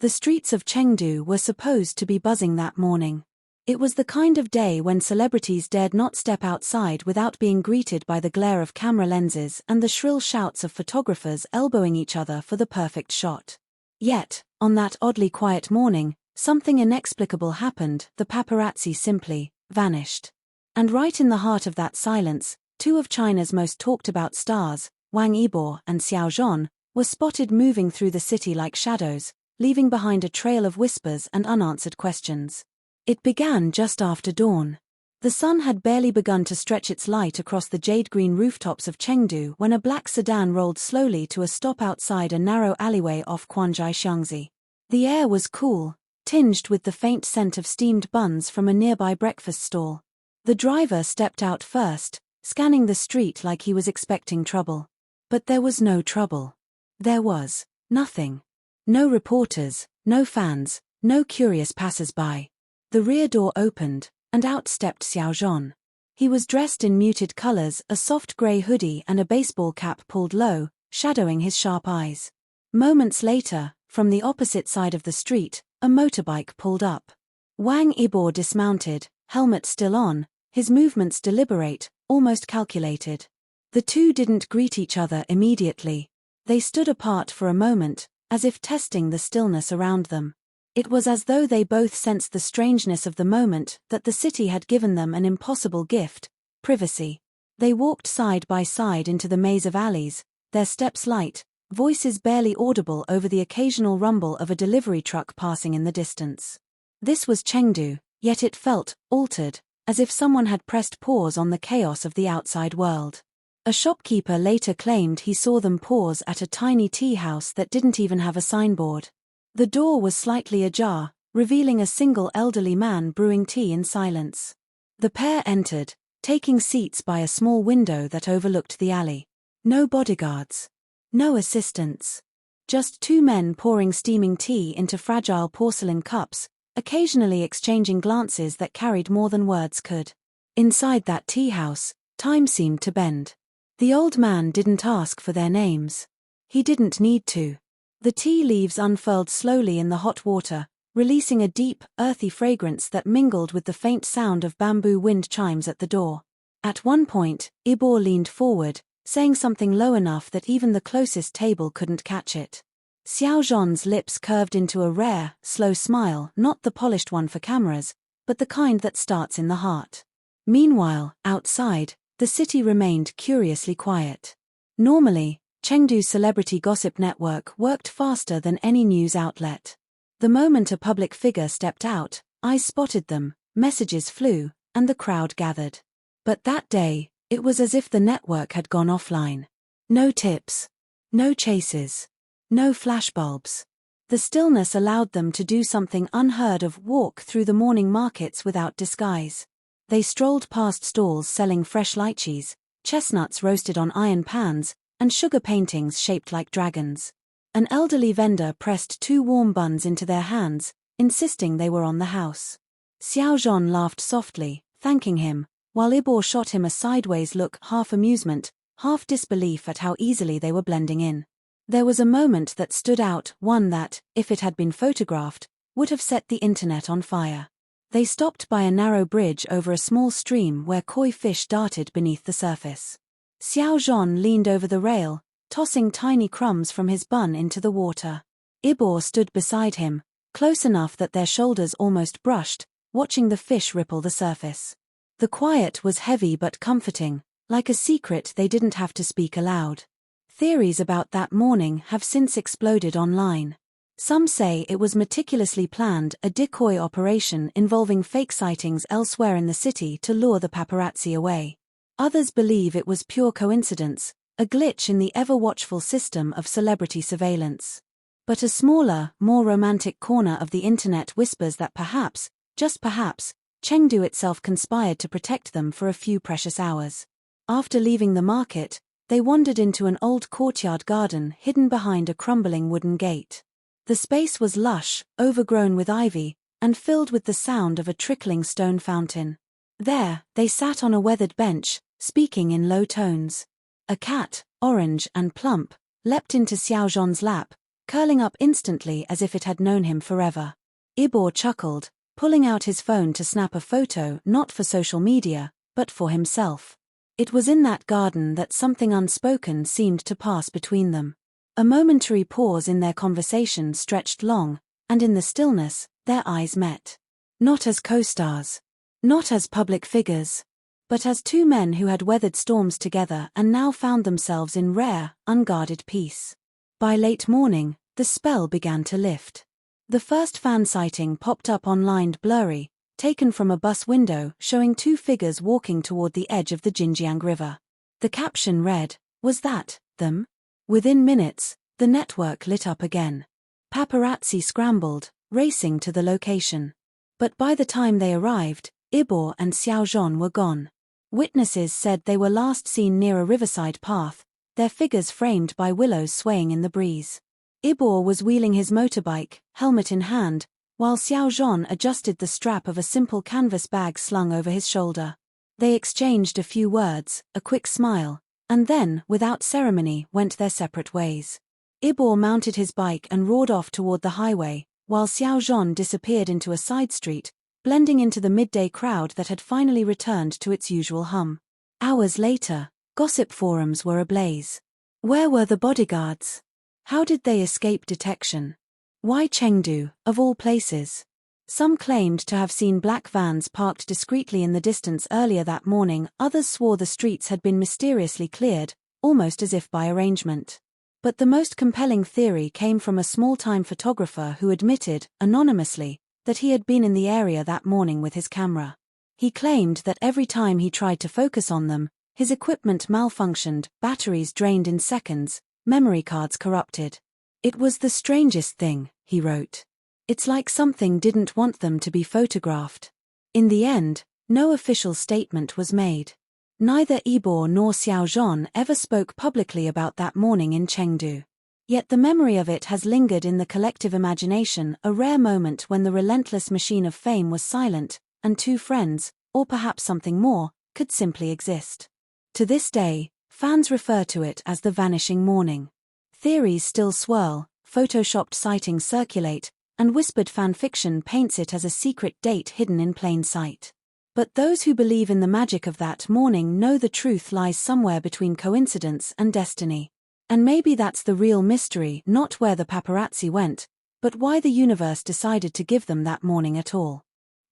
The streets of Chengdu were supposed to be buzzing that morning. It was the kind of day when celebrities dared not step outside without being greeted by the glare of camera lenses and the shrill shouts of photographers elbowing each other for the perfect shot. Yet, on that oddly quiet morning, something inexplicable happened. The paparazzi simply vanished. And right in the heart of that silence, two of China's most talked-about stars, Wang and Xiao, were spotted moving through the city like shadows, leaving behind a trail of whispers and unanswered questions. It began just after dawn. The sun had barely begun to stretch its light across the jade-green rooftops of Chengdu when a black sedan rolled slowly to a stop outside a narrow alleyway off Xiangzi. The air was cool, tinged with the faint scent of steamed buns from a nearby breakfast stall. The driver stepped out first, scanning the street like he was expecting trouble. But there was no trouble. There was nothing. No reporters, no fans, no curious passers-by. The rear door opened, and out stepped Xiao. He was dressed in muted colors, a soft gray hoodie and a baseball cap pulled low, shadowing his sharp eyes. Moments later, from the opposite side of the street, a motorbike pulled up. Wang dismounted, helmet still on, his movements deliberate, almost calculated. The two didn't greet each other immediately. They stood apart for a moment, as if testing the stillness around them. It was as though they both sensed the strangeness of the moment, that the city had given them an impossible gift, privacy. They walked side by side into the maze of alleys, their steps light, voices barely audible over the occasional rumble of a delivery truck passing in the distance. This was Chengdu, yet it felt altered, as if someone had pressed pause on the chaos of the outside world. A shopkeeper later claimed he saw them pause at a tiny tea house that didn't even have a signboard. The door was slightly ajar, revealing a single elderly man brewing tea in silence. The pair entered, taking seats by a small window that overlooked the alley. No bodyguards. No assistants. Just two men pouring steaming tea into fragile porcelain cups, occasionally exchanging glances that carried more than words could. Inside that tea house, time seemed to bend. The old man didn't ask for their names. He didn't need to. The tea leaves unfurled slowly in the hot water, releasing a deep, earthy fragrance that mingled with the faint sound of bamboo wind chimes at the door. At one point, Yibo leaned forward, saying something low enough that even the closest table couldn't catch it. Xiao's lips curved into a rare, slow smile, not the polished one for cameras, but the kind that starts in the heart. Meanwhile, outside, the city remained curiously quiet. Normally, Chengdu's celebrity gossip network worked faster than any news outlet. The moment a public figure stepped out, eyes spotted them, messages flew, and the crowd gathered. But that day, it was as if the network had gone offline. No tips. No chases. No flashbulbs. The stillness allowed them to do something unheard of: walk through the morning markets without disguise. They strolled past stalls selling fresh lychees, chestnuts roasted on iron pans, and sugar paintings shaped like dragons. An elderly vendor pressed two warm buns into their hands, insisting they were on the house. Xiao laughed softly, thanking him, while Yibo shot him a sideways look, half amusement, half disbelief at how easily they were blending in. There was a moment that stood out, one that, if it had been photographed, would have set the internet on fire. They stopped by a narrow bridge over a small stream where koi fish darted beneath the surface. Xiao leaned over the rail, tossing tiny crumbs from his bun into the water. Yibo stood beside him, close enough that their shoulders almost brushed, watching the fish ripple the surface. The quiet was heavy but comforting, like a secret they didn't have to speak aloud. Theories about that morning have since exploded online. Some say it was meticulously planned, a decoy operation involving fake sightings elsewhere in the city to lure the paparazzi away. Others believe it was pure coincidence, a glitch in the ever-watchful system of celebrity surveillance. But a smaller, more romantic corner of the internet whispers that perhaps, just perhaps, Chengdu itself conspired to protect them for a few precious hours. After leaving the market, they wandered into an old courtyard garden hidden behind a crumbling wooden gate. The space was lush, overgrown with ivy, and filled with the sound of a trickling stone fountain. There, they sat on a weathered bench, speaking in low tones. A cat, orange and plump, leapt into Xiao's lap, curling up instantly as if it had known him forever. Yibo chuckled, pulling out his phone to snap a photo not for social media, but for himself. It was in that garden that something unspoken seemed to pass between them. A momentary pause in their conversation stretched long, and in the stillness, their eyes met. Not as co-stars. Not as public figures. But as two men who had weathered storms together and now found themselves in rare, unguarded peace. By late morning, the spell began to lift. The first fan sighting popped up online blurry, taken from a bus window showing two figures walking toward the edge of the Xinjiang River. The caption read, "Was that them?" Within minutes, the network lit up again. Paparazzi scrambled, racing to the location. But by the time they arrived, Yibo and Xiao were gone. Witnesses said they were last seen near a riverside path, their figures framed by willows swaying in the breeze. Yibo was wheeling his motorbike, helmet in hand, while Xiao adjusted the strap of a simple canvas bag slung over his shoulder. They exchanged a few words, a quick smile, and then, without ceremony, went their separate ways. Yibo mounted his bike and roared off toward the highway, while Xiao disappeared into a side street, blending into the midday crowd that had finally returned to its usual hum. Hours later, gossip forums were ablaze. Where were the bodyguards? How did they escape detection? Why Chengdu, of all places? Some claimed to have seen black vans parked discreetly in the distance earlier that morning, others swore the streets had been mysteriously cleared, almost as if by arrangement. But the most compelling theory came from a small-time photographer who admitted, anonymously, that he had been in the area that morning with his camera. He claimed that every time he tried to focus on them, his equipment malfunctioned, batteries drained in seconds, memory cards corrupted. "It was the strangest thing," he wrote. "It's like something didn't want them to be photographed." In the end, no official statement was made. Neither Yibo nor Xiao ever spoke publicly about that morning in Chengdu. Yet the memory of it has lingered in the collective imagination, a rare moment when the relentless machine of fame was silent, and two friends, or perhaps something more, could simply exist. To this day, fans refer to it as the vanishing morning. Theories still swirl, photoshopped sightings circulate, and whispered fanfiction paints it as a secret date hidden in plain sight. But those who believe in the magic of that morning know the truth lies somewhere between coincidence and destiny. And maybe that's the real mystery, not where the paparazzi went, but why the universe decided to give them that morning at all.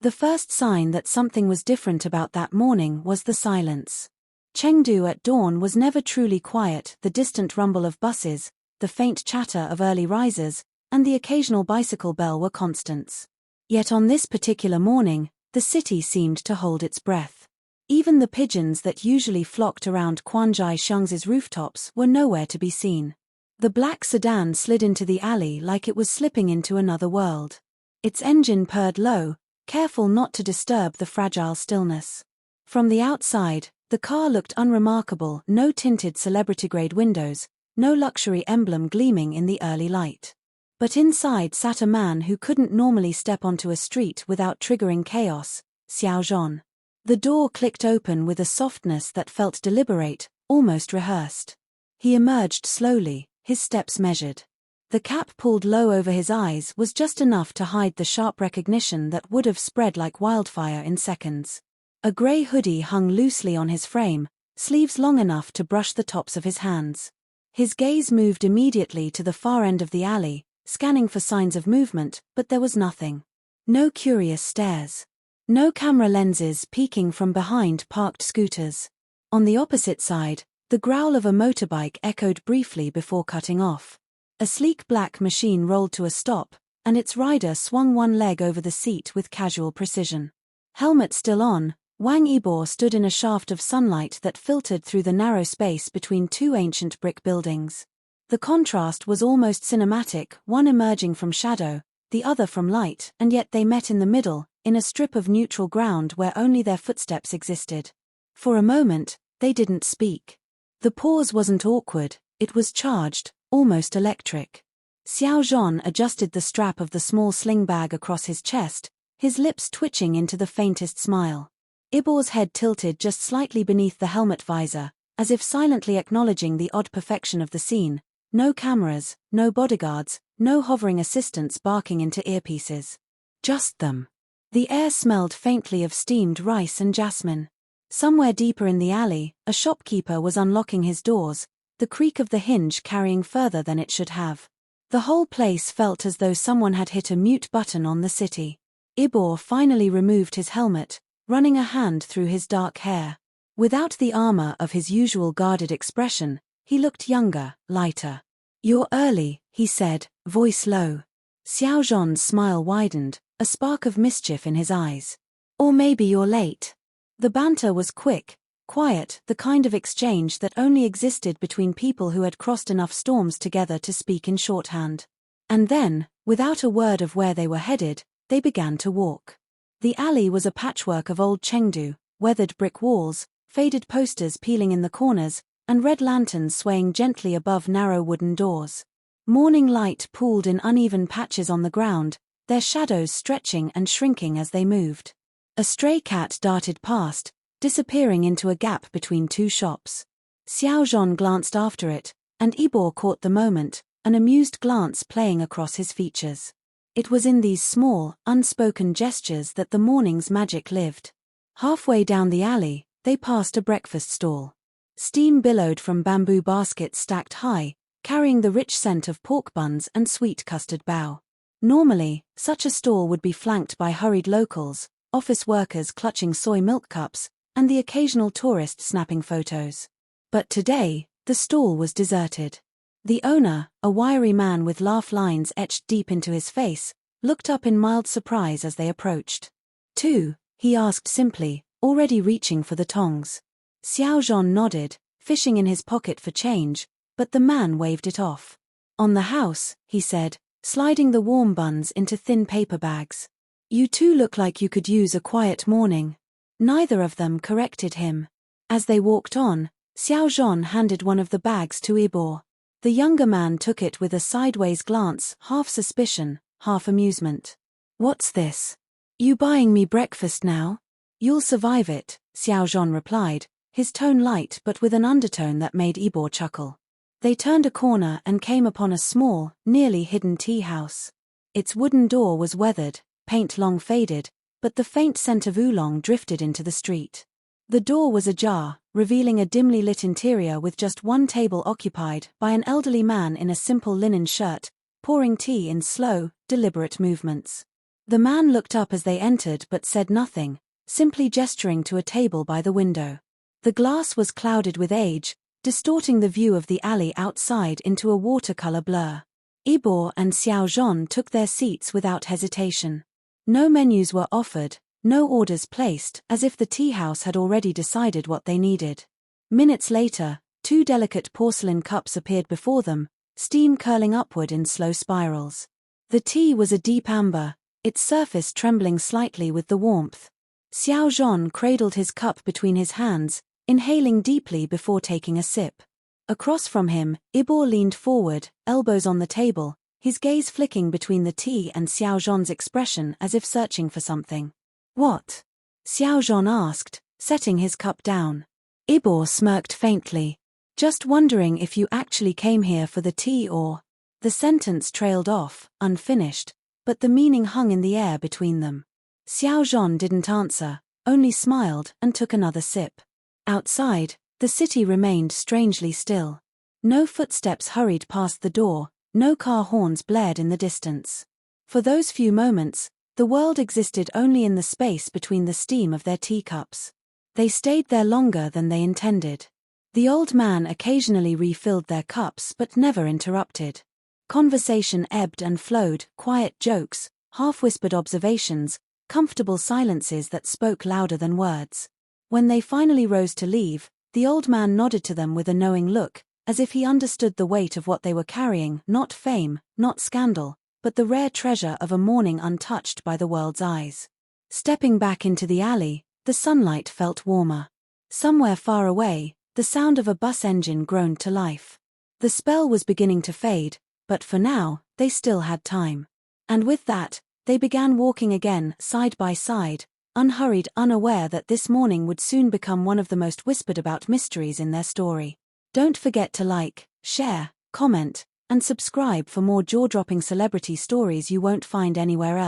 The first sign that something was different about that morning was the silence. Chengdu at dawn was never truly quiet, the distant rumble of buses, the faint chatter of early risers, and the occasional bicycle bell were constants. Yet on this particular morning, the city seemed to hold its breath. Even the pigeons that usually flocked around Quanzhai Xiang's rooftops were nowhere to be seen. The black sedan slid into the alley like it was slipping into another world. Its engine purred low, careful not to disturb the fragile stillness. From the outside, the car looked unremarkable, no tinted celebrity-grade windows, no luxury emblem gleaming in the early light. But inside sat a man who couldn't normally step onto a street without triggering chaos, Xiao. The door clicked open with a softness that felt deliberate, almost rehearsed. He emerged slowly, his steps measured. The cap pulled low over his eyes was just enough to hide the sharp recognition that would have spread like wildfire in seconds. A grey hoodie hung loosely on his frame, sleeves long enough to brush the tops of his hands. His gaze moved immediately to the far end of the alley, scanning for signs of movement, but there was nothing. No curious stares. No camera lenses peeking from behind parked scooters. On the opposite side, the growl of a motorbike echoed briefly before cutting off. A sleek black machine rolled to a stop, and its rider swung one leg over the seat with casual precision. Helmet still on, Wang stood in a shaft of sunlight that filtered through the narrow space between two ancient brick buildings. The contrast was almost cinematic, one emerging from shadow, the other from light, and yet they met in the middle, in a strip of neutral ground where only their footsteps existed. For a moment, they didn't speak. The pause wasn't awkward, it was charged, almost electric. Xiao adjusted the strap of the small sling bag across his chest, his lips twitching into the faintest smile. Yibo's head tilted just slightly beneath the helmet visor, as if silently acknowledging the odd perfection of the scene. No cameras, no bodyguards, no hovering assistants barking into earpieces. Just them. The air smelled faintly of steamed rice and jasmine. Somewhere deeper in the alley, a shopkeeper was unlocking his doors, the creak of the hinge carrying further than it should have. The whole place felt as though someone had hit a mute button on the city. Yibo finally removed his helmet, running a hand through his dark hair. Without the armor of his usual guarded expression, he looked younger, lighter. "You're early," he said, voice low. Xiao's smile widened, a spark of mischief in his eyes. "Or maybe you're late." The banter was quick, quiet, the kind of exchange that only existed between people who had crossed enough storms together to speak in shorthand. And then, without a word of where they were headed, they began to walk. The alley was a patchwork of old Chengdu, weathered brick walls, faded posters peeling in the corners, and red lanterns swaying gently above narrow wooden doors. Morning light pooled in uneven patches on the ground, their shadows stretching and shrinking as they moved. A stray cat darted past, disappearing into a gap between two shops. Xiao glanced after it, and Yibo caught the moment, an amused glance playing across his features. It was in these small, unspoken gestures that the morning's magic lived. Halfway down the alley, they passed a breakfast stall. Steam billowed from bamboo baskets stacked high, carrying the rich scent of pork buns and sweet custard bao. Normally, such a stall would be flanked by hurried locals, office workers clutching soy milk cups, and the occasional tourist snapping photos. But today, the stall was deserted. The owner, a wiry man with laugh lines etched deep into his face, looked up in mild surprise as they approached. "Two?" he asked simply, already reaching for the tongs. Xiao nodded, fishing in his pocket for change, but the man waved it off. "On the house," he said, sliding the warm buns into thin paper bags. "You two look like you could use a quiet morning." Neither of them corrected him. As they walked on, Xiao handed one of the bags to Yibo. The younger man took it with a sideways glance, half suspicion, half amusement. "What's this? You buying me breakfast now?" "You'll survive it," Xiao replied, his tone light but with an undertone that made Yibo chuckle. They turned a corner and came upon a small, nearly hidden tea house. Its wooden door was weathered, paint long faded, but the faint scent of oolong drifted into the street. The door was ajar, revealing a dimly lit interior with just one table occupied by an elderly man in a simple linen shirt, pouring tea in slow, deliberate movements. The man looked up as they entered but said nothing, simply gesturing to a table by the window. The glass was clouded with age, distorting the view of the alley outside into a watercolor blur. Yibo and Xiao took their seats without hesitation. No menus were offered, no orders placed, as if the tea house had already decided what they needed. Minutes later, two delicate porcelain cups appeared before them, steam curling upward in slow spirals. The tea was a deep amber, its surface trembling slightly with the warmth. Xiao cradled his cup between his hands, inhaling deeply before taking a sip. Across from him, Yibo leaned forward, elbows on the table, his gaze flicking between the tea and Xiao's expression as if searching for something. "What?" Xiao asked, setting his cup down. Yibo smirked faintly. "Just wondering if you actually came here for the tea or—" The sentence trailed off, unfinished, but the meaning hung in the air between them. Xiao didn't answer, only smiled and took another sip. Outside, the city remained strangely still. No footsteps hurried past the door, no car horns blared in the distance. For those few moments, the world existed only in the space between the steam of their teacups. They stayed there longer than they intended. The old man occasionally refilled their cups but never interrupted. Conversation ebbed and flowed, quiet jokes, half-whispered observations, comfortable silences that spoke louder than words. When they finally rose to leave, the old man nodded to them with a knowing look, as if he understood the weight of what they were carrying, not fame, not scandal, but the rare treasure of a morning untouched by the world's eyes. Stepping back into the alley, the sunlight felt warmer. Somewhere far away, the sound of a bus engine groaned to life. The spell was beginning to fade, but for now, they still had time. And with that, they began walking again, side by side, unhurried, unaware that this morning would soon become one of the most whispered about mysteries in their story. Don't forget to like, share, comment, and subscribe for more jaw-dropping celebrity stories you won't find anywhere else.